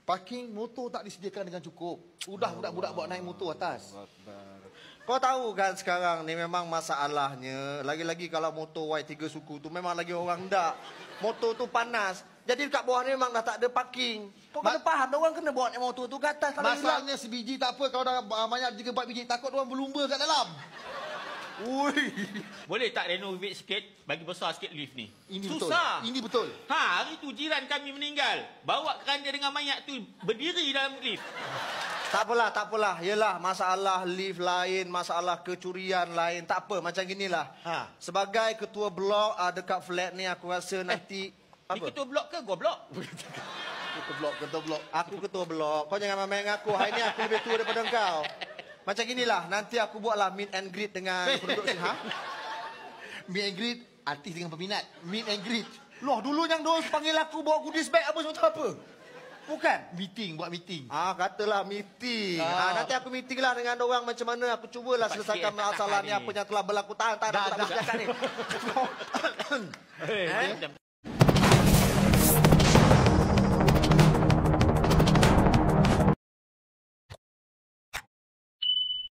Parking motor tak disediakan dengan cukup. Sudah budak-budak bawa naik motor atas. Kau tahu kan sekarang ni memang masalahnya. Lagi-lagi kalau motor Y3 suku tu memang lagi orang tak. Motor tu panas. Jadi dekat bawah ni memang dah tak ada parking. Kau kena faham, orang kena bawa naik motor tu ke atas. Kalau Masalahnya sebiji tak apa. Kalau dah banyak 3-4 biji, takut orang berlumba kat dalam. Ui. Boleh tak renovate sikit, bagi besar sikit lift ni? Ini Susah. betul. Ini betul. Ha, hari tu jiran kami meninggal. Bawa keranda dengan mayat tu berdiri dalam lift. Tak apalah. Yelah, masalah lift lain, masalah kecurian lain. Tak apa, macam ginilah. Ha. Sebagai ketua blok dekat flat ni, aku rasa nanti... Ni ketua blok ke gua blok? Ketua blok. Aku ketua blok. Kau jangan main dengan aku. Hari ni aku lebih tua daripada kau. Macam ginilah, nanti aku buatlah meet and greet dengan penduduk sini. Ha? Meet and greet, artis dengan peminat. Meet and greet. Loh, dulu yang diorang panggil aku bawa goodies bag apa semua apa? Bukan? Meeting, buat meeting. Katalah meeting. Nanti aku meeting lah dengan orang macam mana. Aku cubalah Cepat selesaikan sikit, masalah ni. tahan Apa yang telah berlaku. Tahan. Aku tak boleh cakap ni. Diam.